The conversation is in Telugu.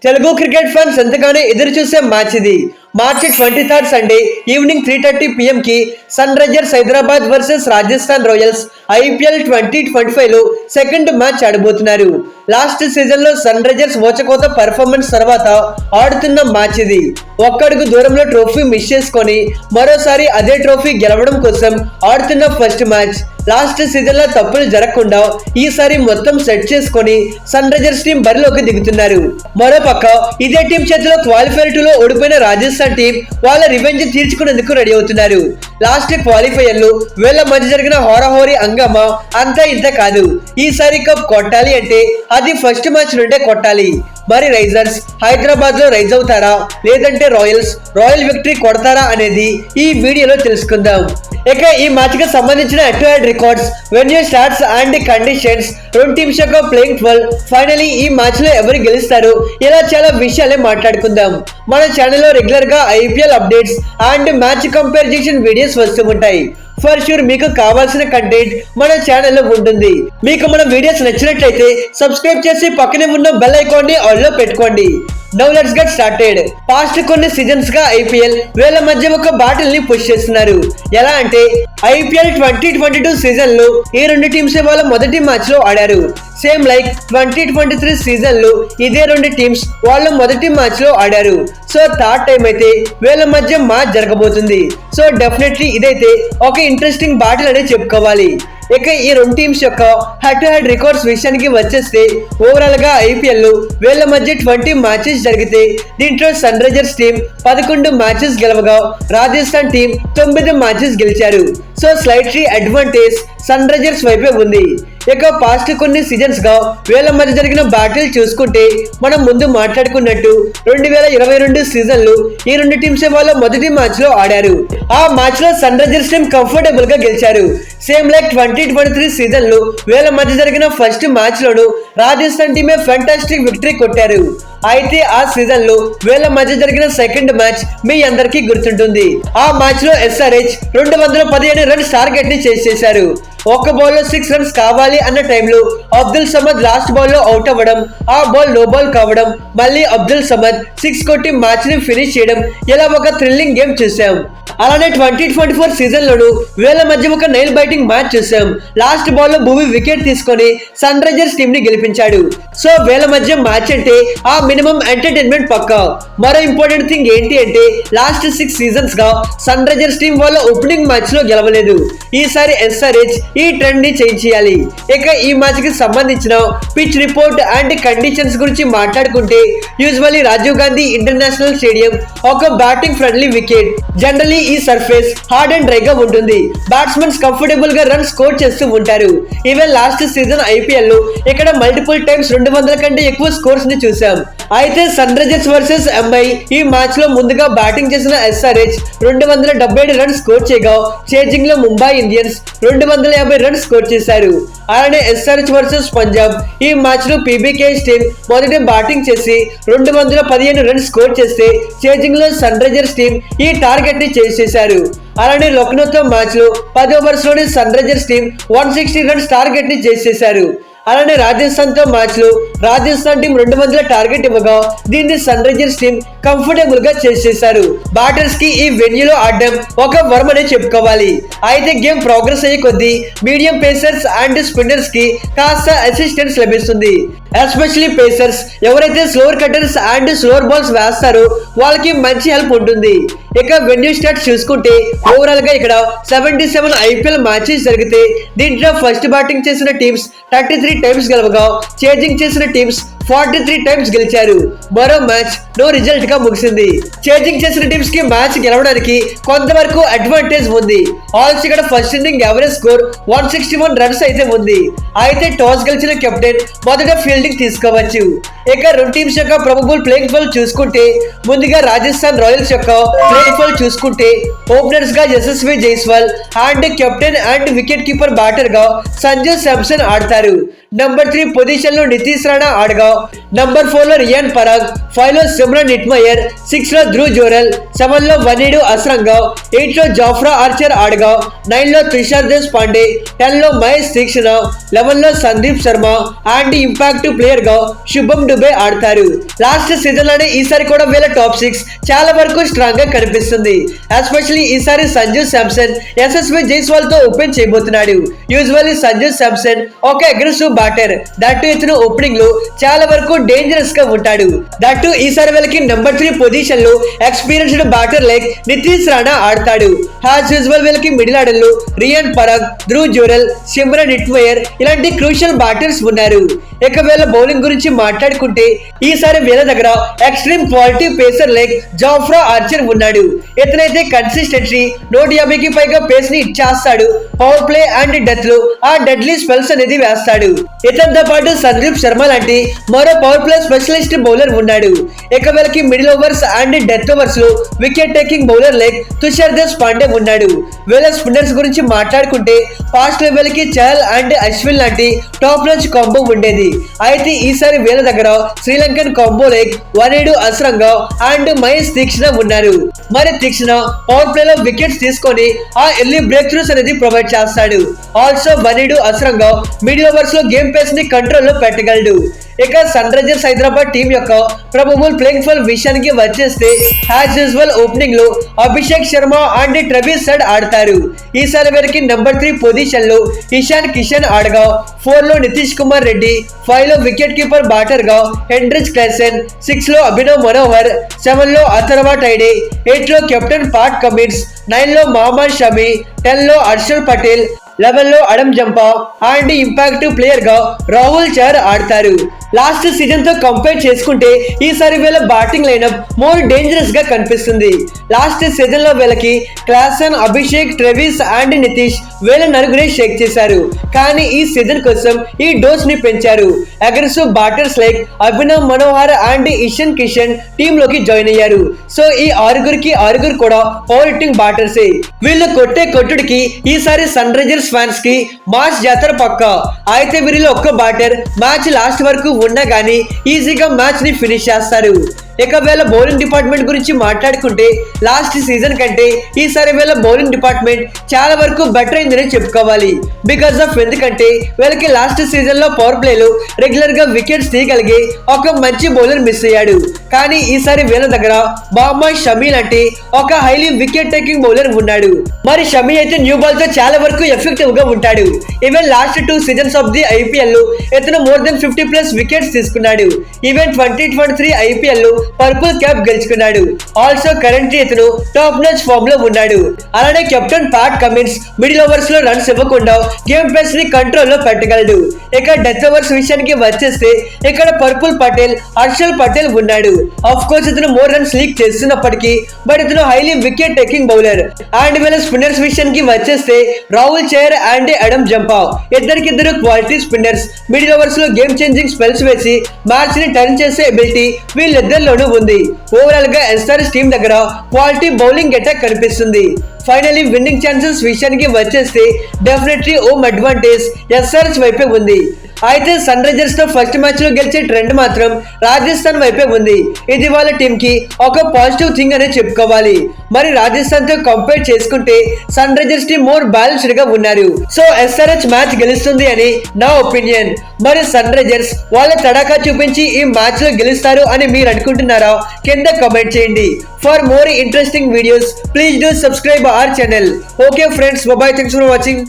తెలుగు క్రికెట్ ఫ్యాన్స్ ఎంతగానో ఎదురు చూసే మ్యాచ్ ఇది. మార్చి 23 సండే ఈవినింగ్ 3:30 PM కి Sunrisers Hyderabad versus Rajasthan Royals IPL 2025 లో సెకండ్ మ్యాచ్ ఆడబోతున్నారు. లాస్ట్ సీజన్ లో సన్ రైజర్స్ ఓచకోత పర్ఫార్మెన్స్ తర్వాత ఆడుతున్న మ్యాచ్ ఇది. ఒక్కడుగు దూరంలో ట్రోఫీ మిస్ చేసుకొని మరోసారి అదే ట్రోఫీ గెలవడం కోసం ఆడుతున్న ఫస్ట్ మ్యాచ్. లాస్ట్ సీజన్ లో తప్పులు జరగకుండా ఈసారి మొత్తం సెట్ చేసుకొని సన్ రైజర్స్ టీం బరిలోకి దిగుతున్నారు. మరోపక్క ఇదే టీం చేతిలో క్వాలిఫైర్ 2 లో ఓడిపోయిన రాజస్థాన్ టీం వాళ్ళ రివెంజ్ తీర్చుకునేందుకు రెడీ అవుతున్నారు. లాస్ట్ క్వాలిఫైయర్లు వీళ్ళ మధ్య జరిగిన హోరాహోరీ హంగామా అంతా ఇంత కాదు. ఈసారి కప్ కొట్టాలి అంటే అది ఫస్ట్ మ్యాచ్ నుండే కొట్టాలి. మరి రైజర్స్ హైదరాబాద్ లో రైజ్ అవుతారా లేదంటే రాయల్ విక్టరీ కొడతారా అనేది ఈ వీడియోలో తెలుసుకుందాం. ఇక ఈ మ్యాచ్ కి సంబంధించిన head to head records, venue stats and conditions, రెండు టీమ్స్ యొక్క ప్లేయింగ్ 12, ఫైనలీ ఈ మ్యాచ్ లో ఎవరు గెలుస్తారు, ఇలా చాలా విషయాలే మాట్లాడుకుందాం. మన ఛానల్లో రెగ్యులర్ గా IPL updates and match comparison videos వస్తూ ఉంటాయి. ఫర్ షూర్ మీకు కావాల్సిన కంటెంట్ మన ఛానల్లో ఉంటుంది. మీకు మన వీడియోస్ నచ్చినట్లయితే సబ్స్క్రైబ్ చేసి పక్కనే ఉన్న బెల్ ఐకాన్ ని ఆల్ లో పెట్టుకోండి. Now let's get started. Past కొన్ని సీజన్స్ గా IPL వీళ్ళ మధ్య ఒక బ్యాటిల్ ని పుష్ చేస్తున్నారు. ఎలా అంటే IPL 2022 సీజన్ లో ఈ రెండు టీమ్స్ వాళ్ళ మొదటి మ్యాచ్ లో ఆడారు. సేమ్ లైక్ 2023 సీజన్ లో ఇదే రెండు టీమ్స్ వాళ్ళ మొదటి మ్యాచ్ లో ఆడారు. సో థర్డ్ టైం అయితే వీళ్ళ మధ్య మ్యాచ్ జరగబోతుంది. సో డెఫినెట్లీ ఇదైతే ఒక ఇంట్రెస్టింగ్ బ్యాటిల్ అనే చెప్పుకోవాలి. ఇక ఈ రెండు టీమ్స్ యొక్క హెడ్ టు హెడ్ రికార్డ్స్ విషయానికి వచ్చేస్తే ఓవరాల్ గా IPL లో వీళ్ళ మధ్య 20 మ్యాచెస్ జరిగితే దీంట్లో సన్ రైజర్స్ టీం 11 మ్యాచెస్ గెలవగా రాజస్థాన్ టీం 9 మ్యాచెస్ గెలిచారు. So slightly advantage Sunrisers వైపే ఉంది. ఇక పాస్ట్ కొన్ని సీజన్స్ గా వీళ్ళ మధ్య జరిగిన బ్యాటిల్ చూసుకుంటే మనం ముందు మాట్లాడుకున్నట్టు 2022 సీజన్ లో ఈ రెండు టీమ్స్ వాళ్ళ మొదటి మ్యాచ్ లో ఆడారు. ఆ మ్యాచ్ లో సన్ రైజర్స్ టీం కంఫర్టబుల్ గా గెలిచారు. సేమ్ లైక్ 2023 సీజన్ లో వీళ్ళ మధ్య జరిగిన ఫస్ట్ మ్యాచ్ లోను రాజస్థాన్ టీమే ఫ్యాంటాస్టిక్ విక్టరీ కొట్టారు. అయితే ఆ సీజన్ లో వీళ్ళ మధ్య జరిగిన సెకండ్ మ్యాచ్ మీ అందరికీ గుర్తుంటుంది. ఆ మ్యాచ్ లో SRH 215 రన్స్ టార్గెట్ ని చేసేశారు. ఒక బాల్ లో 6 రన్స్ కావాలి అన్న టైంలో అబ్దుల్ సమద్ లాస్ట్ బాల్ లో అవుట్ అవ్వడం, ఆ బాల్ నో బాల్ కావడం, మళ్ళీ అబ్దుల్ సమద్ 6 కొట్టి మ్యాచ్ ని ఫినిష్ చేయడం, ఇలా ఒక థ్రిల్లింగ్ గేమ్ చూసాం. అలానే 2024 సీజన్ లోను వీళ్ళ మధ్య ఒక నైల్ బైటింగ్ మ్యాచ్ చూసాం. లాస్ట్ బాల్ లో భూమి వికెట్ తీసుకొని సన్ రైజర్స్ టీం ని గెలిపించాడు. సో వీళ్ళ మధ్య మ్యాచ్ అంటే ఆ మినిమం ఎంటర్టైన్మెంట్ పక్కా. మరో ఇంపార్టెంట్ థింగ్ ఏంటి అంటే లాస్ట్ 6 సీజన్స్ గా సన్ రైజర్స్ టీం వాళ్ళ ఓపెనింగ్ మ్యాచ్ లో గెలవలేదు. ఈసారి SRH ఈ ట్రెండ్ ని చేంజ్ చేయాలి. ఇక ఈ మ్యాచ్ కి సంబంధించిన పిచ్ రిపోర్ట్ అండ్ కండిషన్స్ గురించి మాట్లాడుకుంటే usually Rajiv Gandhi international stadium ఒక బ్యాటింగ్ ఫ్రెండ్లీ వికెట్. జనరలీ ఈ సర్ఫేస్ హార్డ్ అండ్ డ్రై గా ఉంటుంది. బ్యాట్స్మెన్స్ కంఫర్టబుల్ గా రన్ స్కోర్ చేస్తూ ఉంటారు. ఈవెన్ లాస్ట్ సీజన్ IPL లో ఇక్కడ మల్టిపుల్ టైమ్స్ 200 కంటే ఎక్కువ స్కోర్స్ ని చూసాం. అయితే సన్ రైజర్స్ వర్సెస్ MI ఈ మ్యాచ్ లో ముందుగా బ్యాటింగ్ చేసిన SRH 277 రన్స్ స్కోర్ చేయగా చేజింగ్ లో ముంబై ఇండియన్స్ 250 రన్స్ స్కోర్ చేశారు. అలానే SRH వర్సెస్ పంజాబ్ ఈ మ్యాచ్ లో PBK's టీం మొదటి బ్యాటింగ్ చేసి 215 రన్స్ స్కోర్ చేస్తే చేజింగ్ లో సన్ రైజర్స్ టీం ఈ టార్గెట్ ని చేసేశారు. అలానే లక్నోతో మ్యాచ్ లో 10 ఓవర్స్ లోని Sunrisers team 160 runs target ని చేసేశారు. అలానే రాజస్థాన్ తో మ్యాచ్ లో రాజస్థాన్ టీం 200 టార్గెట్ ఇవ్వగా దీన్ని సన్ రైజర్స్ టీం కంఫర్టబుల్ గా చేసేశారు. బ్యాటర్స్ కి ఈ వెన్యూలో ఆడడం ఒక వరం అనే చెప్పుకోవాలి. అయితే గేమ్ ప్రోగ్రెస్ అయ్యే కొద్దీ మీడియం పేసర్స్ అండ్ స్పిన్నర్స్ కి కాస్త అసిస్టెన్స్ లభిస్తుంది. ఎస్పెషల్లీ పేసర్స్ ఎవరైతే slower cutters and slower balls వేస్తారో వాళ్ళకి మంచి హెల్ప్ ఉంటుంది. ఇక వెన్యూ స్టాట్స్ చూసుకుంటే ఓవరాల్ గా ఇక్కడ 77 IPL మ్యాచెస్ జరిగితే దీంట్లో ఫస్ట్ బ్యాటింగ్ చేసిన టీమ్స్ 33 టైమ్స్ గెలవగా చేజింగ్ చేసిన టీమ్స్ 43 టైమ్స్ గెలిచారు. మరో మ్యాచ్ నో రిజల్ట్ గా ముగిసింది. చేజింగ్ చేసిన టీమ్స్ కి మ్యాచ్ గెలవడానికి కొంతవరకు అడ్వాంటేజ్ ఉంది. ఆల్సో ఇక్కడ first inning average score 161 runs అయితే ఉంది. అయితే టాస్ గెలిచిన కెప్టెన్ మొదట ఫీల్డింగ్ తీసుకోవచ్చు. ఇక రెండు టీమ్స్ యొక్క ప్రొబబుల్ ప్లేయింగ్ 12 చూసుకుంటే ముందుగా రాజస్థాన్ రాయల్స్ యొక్క ప్లేయింగ్ 12 చూసుకుంటే ఓపెనర్స్ గా Yashasvi Jaiswal and captain and wicket keeper batter గా సంజు శాంసన్ ఆడతారు. నంబర్ 3 పొజిషన్ లో నితీష్ రాణా ఆడగా ఆడగా, నంబర్ 4 లో రియాన్ పరాగ్, 5 లో సిమ్రన్ నిట్మయర్, 6 లో ధ్రువ్ జోరెల్, 7 లో వనీడు అస్రంగా, 8 లో జాఫ్రా ఆర్చర్ ఆడగా, 9 లో త్రిషర్ దేశ్ పాండే, 10 లో మహేష్ తీక్షణ, 11 లో Sandeep Sharma and impact player గా శుభం డుబే ఆడతారు. లాస్ట్ సీజన్ లోనే ఈసారి కూడా వీళ్ళ టాప్ 6 చాలా వరకు స్ట్రాంగ్ గా కనిపిస్తుంది. ఎస్పెషల్లీ ఈసారి సంజు శాంసన్ యశస్వి జైస్వాల్ తో ఓపెన్ చేయబోతున్నాడు. యూజువల్లీ సంజు శాంసన్ ఒక అగ్రెసివ్ బ్యాటర్, దట్టు ఇతను ఓపెనింగ్ లో చాలా వరకు డేంజరస్ గా ఉంటాడు. దట్టు ఈసారి వీళ్ళకి నెంబర్ 3 పొజిషన్ లో experienced batter like Nitish Rana ఆడతాడు. యాజ్ యూజువల్ వీళ్ళకి మిడిల్ ఆర్డర్ లో రియాన్ పరాగ్, ధ్రువ్ జోరెల్, సిమ్రన్ నిట్మయర్ ఇలాంటి క్రూషియల్ బ్యాటర్స్ ఉన్నారు. ఇక వీళ్ళ బౌలింగ్ గురించి మాట్లాడుకుంటే ఈసారి వీళ్ళ దగ్గర extreme quality pacer like జాఫ్రా Archer ఉన్నాడు. ఇతనైతే కన్సిస్టెన్సీ 150కి పైగా పేస్ ని ఇచ్చేస్తాడు. పవర్ ప్లే అండ్ డెత్ లో ఆ డెడ్లీ స్పెల్స్ అనేది వేస్తాడు. ఇతనితో పాటు సందీప్ శర్మ లాంటి మరో పవర్ ప్లే స్పెషలిస్ట్ బౌలర్ ఉన్నాడు. ఇక వీళ్ళకి middle overs and death overs లో wicket taking bowler like Tushar Deshpande ఉన్నాడు. వీళ్ళ స్పిన్నర్స్ గురించి మాట్లాడుకుంటే ఫాస్ట్ లెవెల్ కి చహల్ అండ్ అశ్విన్ లాంటి టాప్ నాచ్ కాంబో ఉండేది. అయితే ఈసారి వీళ్ళ దగ్గర Sri Lankan combo like Wanindu Hasaranga and Maheesh Theekshana ఉన్నారు. మరి తీక్షణ పవర్ ప్లే లో వికెట్స్ తీసుకొని ఆ ఎర్లీ బ్రేక్ త్రూస్ అనేది ప్రొవైడ్ చేస్తాడు. Also Wanindu Hasaranga middle overs లో గేమ్ పేస్ ని కంట్రోల్ లో పెట్టగలడు. ఇక సన్ రైజర్స్ హైదరాబాద్ టీం యొక్క ప్రొబబుల్ ప్లేయింగ్ ఫర్ విషయానికి వచ్చేస్తే యాజ్ యూజువల్ ఓపెనింగ్ లో Abhishek Sharma and Travis head ఆడతారు. ఈసారి వీరికి నెంబర్ 3 పొజిషన్ లో ఇషాన్ కిషన్ ఆడగా, 4 లో నితీష్ కుమార్ రెడ్డి, 5 లో వికెట్ కీపర్ బ్యాటర్ గా హెండ్రిచ్ క్లైసెన్, 6 లో అభినవ్ మనోహర్, 7 లో అథర్వా టైడే, 8 లో కెప్టెన్ పాట్ కమిన్స్, 9 లో మహమ్మద్ షమి, 10 లో హర్షల్ పటేల్, 11 లో Adam Zampa and impact player గా రాహుల్ చహర్ ఆడతారు. లాస్ట్ సీజన్ తో కంపేర్ చేసుకుంటే ఈసారి వీళ్ళ బ్యాటింగ్ లైనప్ మోర్ డేంజరస్ గా కనిపిస్తుంది. లాస్ట్ సీజన్ లో వీళ్ళకి Klaasen, Abhishek, Travis and Nitish వీళ్ళ నలుగురే షేక్ చేశారు. కానీ ఈ సీజన్ కోసం ఈ డోస్ ని పెంచారు. Aggressive batters like Abhinav Manohar and Ishan Kishan team లోకి జాయిన్ అయ్యారు. సో ఈ ఆరుగురు కూడా పవర్ హిట్టింగ్ బ్యాటర్సే. వీళ్ళు కొట్టే కొట్టుడికి ఈసారి సన్ రైజర్స్ ఫ్యాన్స్ కి మాస్ జాతర పక్కా. అయితే వీరిలో ఒక్క బ్యాటర్ మ్యాచ్ లాస్ట్ వరకు ఉన్నా గానీ ఈజీగా మ్యాచ్ ని ఫినిష్ చేస్తారు. ఇక వీళ్ళ బౌలింగ్ డిపార్ట్మెంట్ గురించి మాట్లాడుకుంటే లాస్ట్ సీజన్ కంటే ఈసారి వీళ్ళ బౌలింగ్ డిపార్ట్మెంట్ చాలా వరకు బెటర్ అయిందని చెప్పుకోవాలి. బికాస్ ఆఫ్ ఎందుకంటే వీళ్ళకి లాస్ట్ సీజన్ లో పవర్ ప్లే లో రెగ్యులర్ గా వికెట్స్ తీయగలిగే ఒక మంచి బౌలర్ మిస్ అయ్యాడు. కానీ ఈసారి వీళ్ళ దగ్గర మహమ్మద్ షమి లాంటి ఒక హైలీ వికెట్ టేకింగ్ బౌలర్ ఉన్నాడు. మరి షమి అయితే న్యూ బాల్ తో చాలా వరకు ఎఫెక్టివ్ గా ఉంటాడు. Even last 2 seasons of the IPL లో ఇతను మోర్ దెన్ 50+ వికెట్స్ తీసుకున్నాడు. ఈవెన్ 2023 ఐపీఎల్ లో పర్పుల్ క్యాప్ గెలుచుకున్నాడు. ఆల్సో కరెంట్లీ ఇతను టాప్ నాచ్ ఫామ్ లో ఉన్నాడు. అలానే captain Pat Cummins middle overs లో రన్స్ ఇవ్వకుండా గేమ్ పేస్ ని కంట్రోల్ లో పెట్టగలడు. ఇక డెత్ ఓవర్స్ విషయానికి వచ్చేస్తే ఇక్కడ పర్పుల్ పటేల్, హర్షల్ పటేల్ ఉన్నాడు. ఆఫ్ కోర్స్ ఇతను మోర్ రన్స్ లీక్ చేస్తున్నప్పటికీ బట్ ఇతను highly wicket taking bowler. And వీళ్ళ స్పిన్నర్స్ విషయానికి వచ్చేస్తే Rahul Chahar and Adam Zampa ఇద్దరికిద్దరు క్వాలిటీ స్పిన్నర్స్. మిడిల్ ఓవర్స్ లో గేమ్ చేంజింగ్ స్పెల్స్ వేసి మ్యాచ్ ని టర్న్ చేసే ఎబిలిటీ వీళ్ళిద్దరిలోనూ ఉంది. ఓవరాల్ గా ఎస్ఆర్ఎస్ టీం దగ్గర క్వాలిటీ బౌలింగ్ అటాక్ కనిపిస్తుంది. ఫైనలీ విన్నింగ్ ఛాన్సెస్ విషయానికి వచ్చేస్తే డెఫినెట్లీ హోమ్ అడ్వాంటేజ్ ఎస్ఆర్ఎస్ వైపే ఉంది. అయితే సన్ రైజర్స్ తో ఫస్ట్ మ్యాచ్ లో గెలిచే ట్రెండ్ మాత్రం రాజస్థాన్ వైపే ఉంది. ఇది వాళ్ళ టీం కి ఒక పాజిటివ్ థింగ్ అనే చెప్పుకోవాలి. మరి రాజస్థాన్ తో కంపేర్ చేసుకుంటే Sunrisers team more balanced గా ఉన్నారు. సో ఎస్ఆర్హెచ్ మ్యాచ్ గెలుస్తుంది అని నా ఒపీనియన్. మరి సన్ రైజర్స్ వాళ్ళ తడాకా చూపించి ఈ మ్యాచ్ లో గెలుస్తారు అని మీరు అనుకుంటున్నారా? కింద కామెంట్ చేయండి. For more interesting videos please do subscribe our channel. Okay friends, bye, thanks for watching.